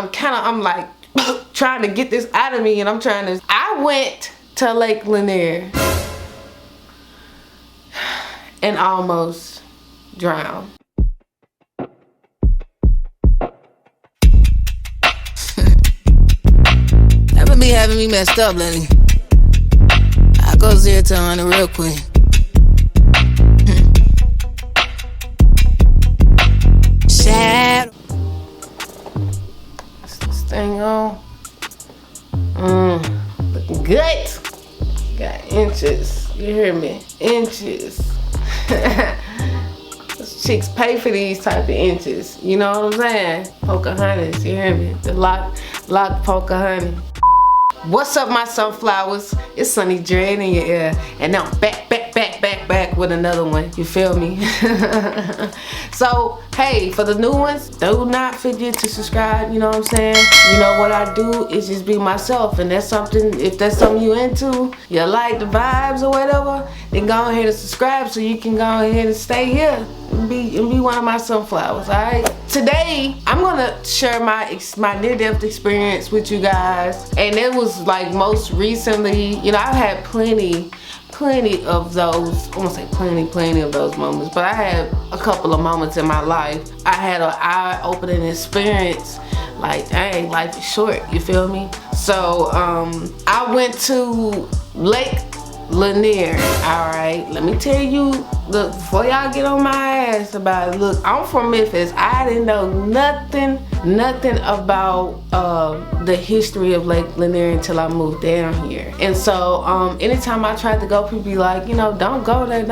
I'm like trying to get this out of me, and I went to Lake Lanier and almost drowned. That would be having me messed up, Lenny. I go 0 to 100 real quick. Shadow. This thing on. Looking good. Got inches. You hear me? Inches. Those chicks pay for these type of inches. You know what I'm saying? Pocahontas, you hear me? The lock Pocahontas. What's up, my sunflowers? It's SunniDread in your ear, and now I'm back with another one. You feel me? So, hey, for the new ones, do not forget to subscribe. You know what I'm saying? You know what I do is just be myself, and that's something. If that's something you into, you like the vibes or whatever, then go ahead and subscribe so you can go ahead and stay here and be one of my sunflowers. All right. Today, I'm gonna share my near-death experience with you guys, and it was like most recently. You know, I've had plenty of those. I won't say plenty of those moments, but I had a couple of moments in my life. I had an eye-opening experience. Like, dang, life is short. You feel me? So, I went to Lake Lanier. All right, let me tell you. Look, before y'all get on my ass about it, look, I'm from Memphis. I didn't know nothing about the history of Lake Lanier until I moved down here. And so anytime I tried to go, people be like, you know, don't go there.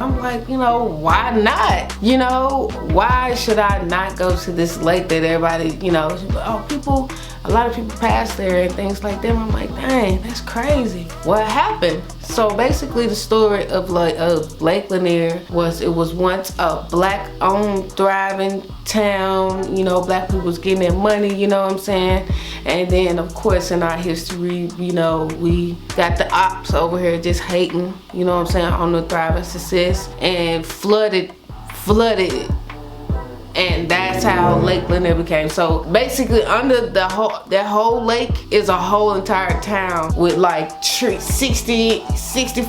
I'm like, you know, why not? You know, why should I not go to this lake that everybody, you know, a lot of people pass there and things like that. I'm like, dang, that's crazy. What happened? So basically the story of Lake Lanier was, it was once a black-owned, thriving town. You know, black people was getting their money, you know what I'm saying? And then, of course, in our history, you know, we got the ops over here just hating, you know what I'm saying, on the thriving success, and flooded it. And that's how Lake Lanier became. So basically, under that whole lake is a whole entire town with like 60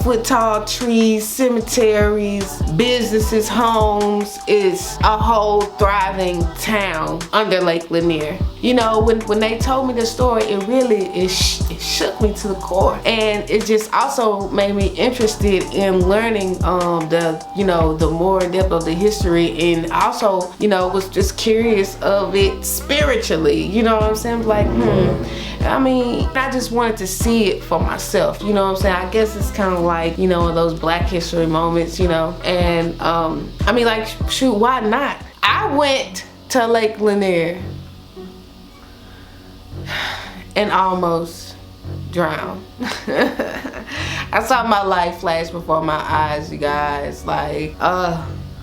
foot tall trees, cemeteries, businesses, homes. It's a whole thriving town under Lake Lanier. You know, when they told me the story, it shook me to the core, and it just also made me interested in learning the more in depth of the history, and also, you know, was just curious of it spiritually. You know what I'm saying? Like, I mean, I just wanted to see it for myself. You know what I'm saying? I guess it's kind of like, you know, those Black History moments, you know, and I mean, like, shoot, why not? I went to Lake Lanier and almost drowned. I saw my life flash before my eyes, you guys. Like,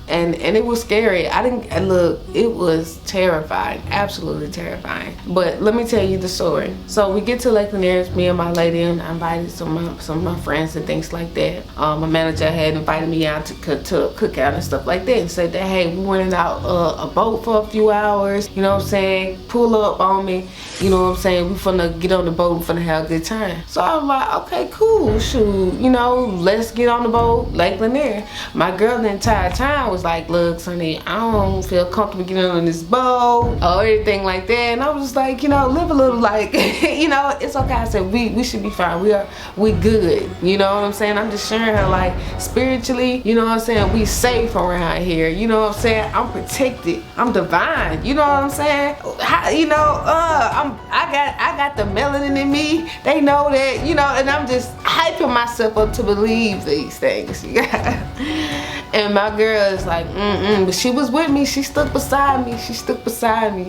and it was scary. It was terrifying, absolutely terrifying. But let me tell you the story. So we get to Lake Lanier, it's me and my lady, and I invited some of my friends and things like that. My manager had invited me out to a cookout and stuff like that, and said that, hey, we went out a boat for a few hours, you know what I'm saying, pull up on me, you know what I'm saying, we finna get on the boat and finna have a good time. So I was like, okay, cool, shoot, you know, let's get on the boat, Lake Lanier. My girl the entire time was like, look, Sonny, I don't feel comfortable getting on this boat or anything like that. And I was just like, you know, live a little, like, you know, it's okay. I said, we should be fine. We good. You know what I'm saying? I'm just sharing her, like, spiritually, you know what I'm saying? We safe around here. You know what I'm saying? I'm protected. I'm divine. You know what I'm saying? You know, I got the melanin in me. They know that, you know, and I'm just hyping myself up to believe these things. And my girl is like, but she was with me. She stuck beside me,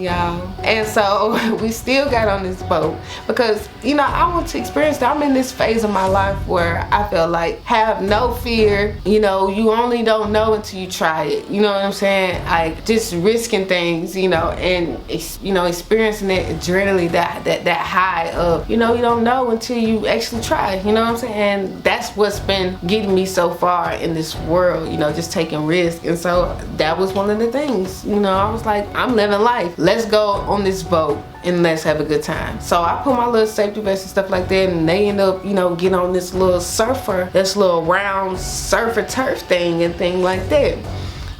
y'all. And so we still got on this boat because, you know, I want to experience that. I'm in this phase of my life where I feel like have no fear. You know, you only don't know until you try it. You know what I'm saying? Like, just risking things, you know, and, you know, experiencing that adrenaline, that high of, you know, you don't know until you actually try. You know what I'm saying? And that's what's been getting me so far in this world, you know, just taking risks. And so that was one of the things, you know, I was like, I'm living life. Let's go on this boat and let's have a good time. So I put my little safety vest and stuff like that, and they end up, you know, getting on this little surfer, this little round surfer turf thing and thing like that.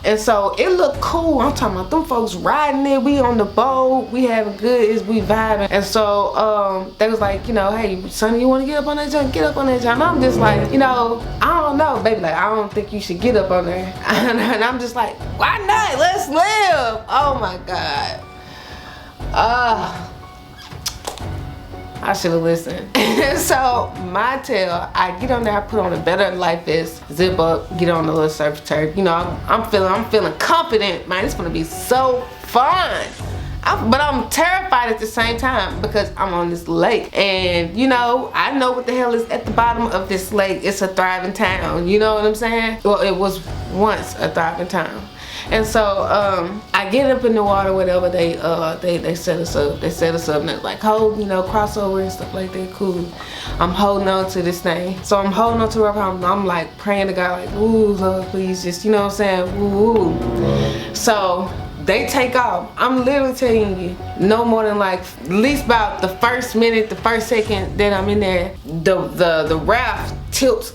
And so it looked cool. I'm talking about them folks riding it. We on the boat. We having good. We vibing. And so they was like, you know, hey, Sonny, you want to get up on that jump? Get up on that jump. And I'm just like, you know, I don't know, baby. Like, I don't think you should get up on there. And I'm just like, why not? Let's live. Oh my God. I should have listened. So my tail, I get on there, I put on a Better Life vest, zip up, get on the little surf turf. You know, I'm feeling confident, man. It's gonna be so fun. But I'm terrified at the same time because I'm on this lake, and you know, I know what the hell is at the bottom of this lake. It's a thriving town. You know what I'm saying? Well, it was once a thriving town. And so I get up in the water, whatever. They set us up. They set us up, and it's like, hold, you know, crossover and stuff like that. Cool. I'm holding on to this thing. So I'm holding on to it. I'm like praying to God, like, ooh, Lord, please, just, you know what I'm saying? Ooh. So they take off. I'm literally telling you, no more than like at least about the first minute, the first second that I'm in there, the raft tilts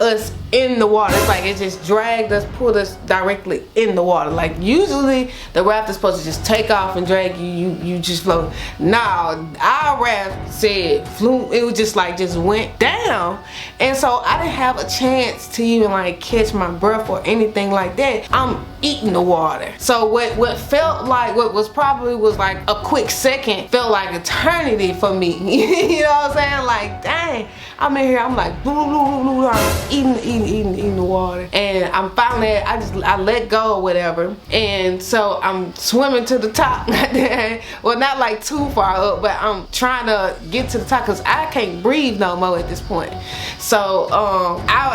us in the water. It's like it just dragged us, pulled us directly in the water. Like usually the raft is supposed to just take off and drag you, you just float. Nah, our raft said flew, it was just like just went down. And so I didn't have a chance to even like catch my breath or anything like that. I'm eating the water. So what felt like, what was probably was like a quick second, felt like eternity for me. You know what I'm saying? Like, dang, I'm in here, I'm like, boo, boo, boo, boo, I'm eating the water. And I'm finally, I let go or whatever. And so I'm swimming to the top. Well, not like too far up, but I'm trying to get to the top because I can't breathe no more at this point. So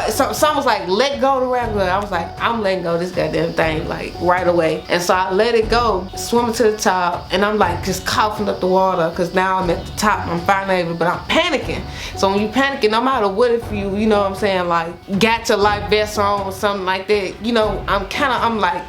someone was like, let go of the raft. I was like, I'm letting go of this goddamn thing like right away. And so I let it go, swimming to the top, and I'm like just coughing up the water because now I'm at the top. I'm finally able, but I'm panicking. So when you panicking, no matter what, if you know what I'm saying, like got your life vest on or something like that, you know, I'm like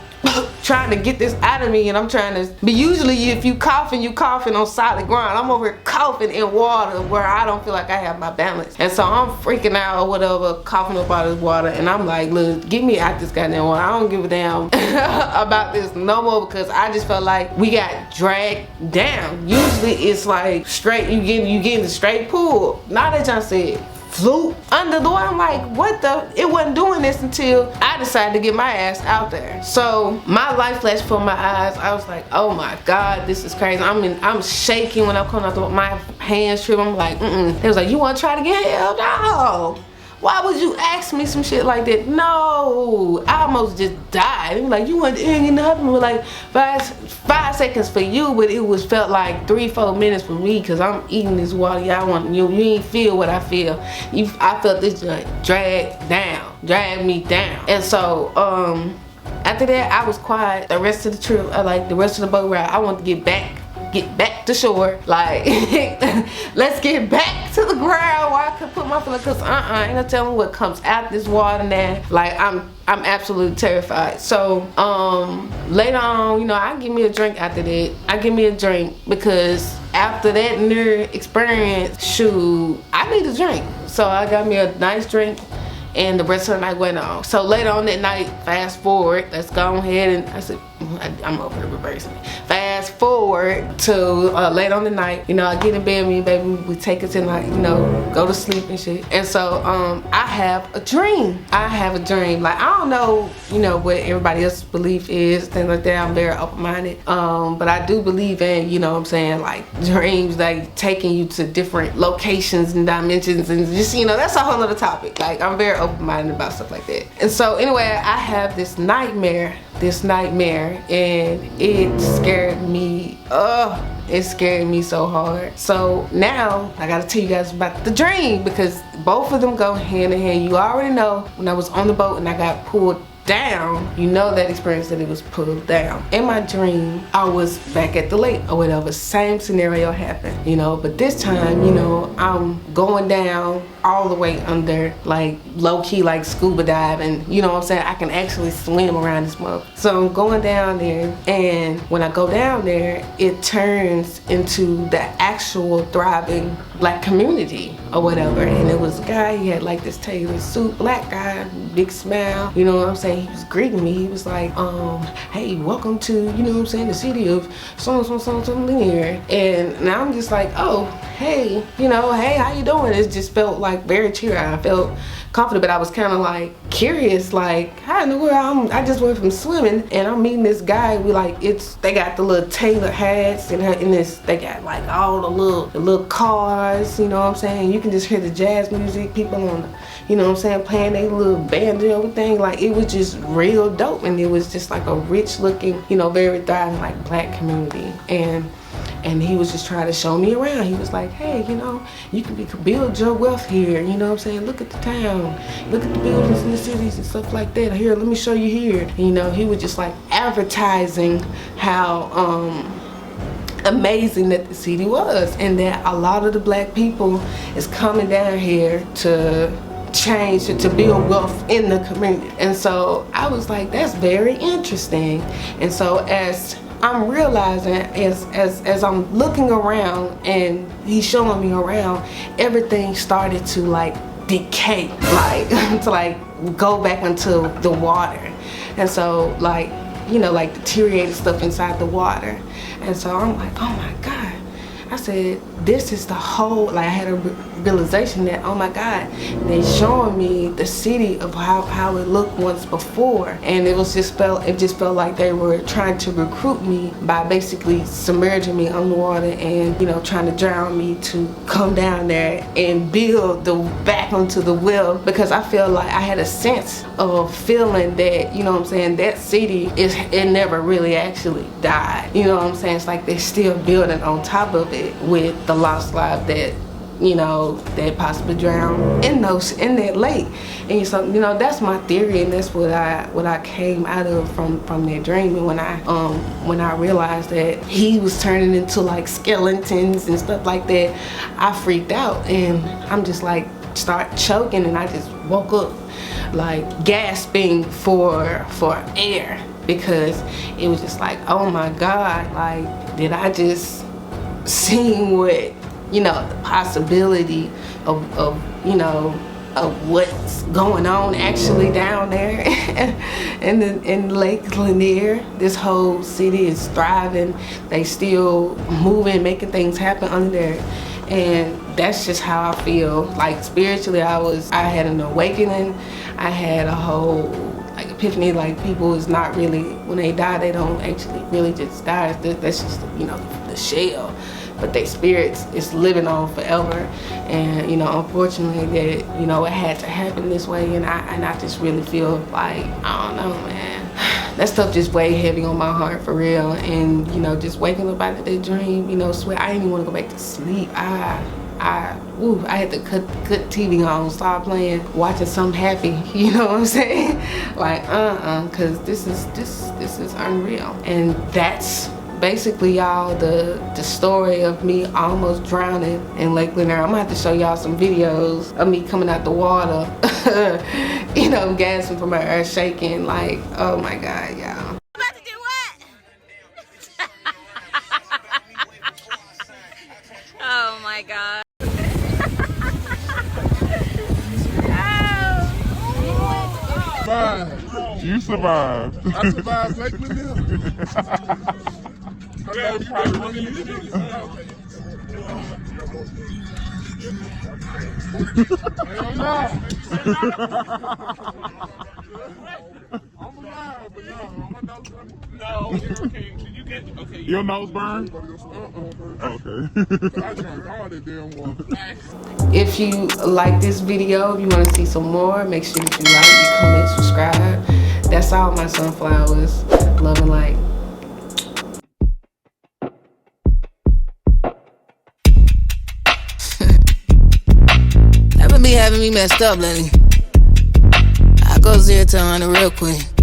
trying to get this out of me, and I'm trying to, but usually if you coughing on solid ground. I'm over here coughing in water where I don't feel like I have my balance. And so I'm freaking out or whatever, coughing up all this water, and I'm like, look, get me out this goddamn water. I don't give a damn about this no more, because I just felt like we got dragged down. Usually it's like straight, you getting the straight pull. Now that y'all said flew under the water, I'm like, what the? It wasn't doing this until I decided to get my ass out there. So my life flashed before my eyes. I was like, oh my God, this is crazy. I'm shaking when I'm coming out my hands trip. I'm like, They was like, you want to try to get help? No. Why would you ask me some shit like that? No, I almost just died. They were like, you want to get nothing? We're like, five seconds for you, but it was felt like 3-4 minutes for me, because I'm eating this water. Y'all want you ain't feel what I feel. I felt this drag me down. And so after that, I was quiet the rest of the trip. Like the rest of the boat ride, I wanted to get back to shore, like let's get back to the ground where I could put my foot, because ain't no telling what comes out this water now. Like I'm absolutely terrified. So later on, you know, I give me a drink after that. I give me a drink because after that near experience, shoot, I need a drink. So I got me a nice drink, and the rest of the night went on. So later on that night, fast forward, let's go ahead, and I said, I'm over here reversing it. Fast forward to later on the night, you know, I get in bed, me and baby, we take it to like, you know, go to sleep and shit. And so I have a dream. Like, I don't know, you know, what everybody else's belief is, things like that. I'm very open-minded. But I do believe in, you know what I'm saying, like dreams, like taking you to different locations and dimensions, and just, you know, that's a whole other topic. Like, I'm very open-minded about stuff like that. And so anyway, I have this nightmare, and it scared me. It scared me so hard. So now I gotta tell you guys about the dream, because both of them go hand in hand. You already know when I was on the boat and I got pulled down, you know that experience that it was pulled down. In my dream, I was back at the lake or whatever. Same scenario happened, you know, but this time, you know, I'm going down all the way under, like low-key like scuba diving, you know what I'm saying? I can actually swim around this mug. So I'm going down there, and when I go down there, it turns into the actual thriving black community or whatever. And it was a guy, he had like this tailored suit, black guy, big smile, you know what I'm saying? He was greeting me. He was like, hey, welcome to, you know what I'm saying, the city of some Lanier. And now I'm just like, oh, hey, you know, hey, how you doing? It just felt like very cheery. I felt confident, but I was kind of like curious, like, how in the world? I just went from swimming and I'm meeting this guy. We like, they got the little tailored hats and this, they got like all the little cars, you know what I'm saying? You can just hear the jazz music, people on the, you know what I'm saying, playing their little banjo everything. Like, it was just real dope, and it was just like a rich looking, you know, very thriving like black community. And he was just trying to show me around. He was like, hey, you know, you can build your wealth here, you know what I'm saying? Look at the town, look at the buildings in the cities and stuff like that. Here, let me show you here. And, you know, he was just like advertising how amazing that the city was, and that a lot of the black people is coming down here to change, to build wealth in the community. And so I was like, that's very interesting. And so as I'm realizing, as I'm looking around and he's showing me around, everything started to like decay, like to like go back into the water. And so like, you know, like deteriorated stuff inside the water. And so I'm like, oh my God. I said, this is the whole, like I had a realization that, oh my God, they showing me the city of how it looked once before. And it just felt like they were trying to recruit me by basically submerging me underwater and, you know, trying to drown me to come down there and build back onto the well, because I feel like I had a sense of feeling that, you know what I'm saying, that city it never really actually died. You know what I'm saying? It's like they're still building on top of it with the lost life that, you know, that possibly drowned in that lake. And so, you know, that's my theory, and that's what I came out of from that dream. And when I realized that he was turning into like skeletons and stuff like that, I freaked out, and I'm just like start choking, and I just woke up like gasping for air, because it was just like, oh my God, like, did I just seeing what, you know, the possibility of you know, of what's going on actually down there in Lake Lanier. This whole city is thriving. They still moving, making things happen under there. And that's just how I feel. Like spiritually, I had an awakening. I had a whole like epiphany. Like, people is not really, when they die, they don't actually really just die. That's just, you know, the shell. But their spirits is living on forever. And, you know, unfortunately that, you know, it had to happen this way. And I just really feel like, I don't know, man. That stuff just weighed heavy on my heart for real. And, you know, just waking up out of that dream, you know, swear, I didn't even want to go back to sleep. I had to cut TV on, start playing, watching something happy, you know what I'm saying? Like, cause this is unreal. And that's basically, y'all, the story of me almost drowning in Lake Lanier. I'm gonna have to show y'all some videos of me coming out the water, you know, gasping from my earth, shaking, like, oh my God, y'all. About to do what? Oh my God. You survived. I survived Lake Lanier. Your nose burn? Okay. If you like this video, if you want to see some more, make sure that you like, comment, subscribe. That's all, my sunflowers. Love and light. That would be having me messed up, Lenny. I go 0 to 100 real quick.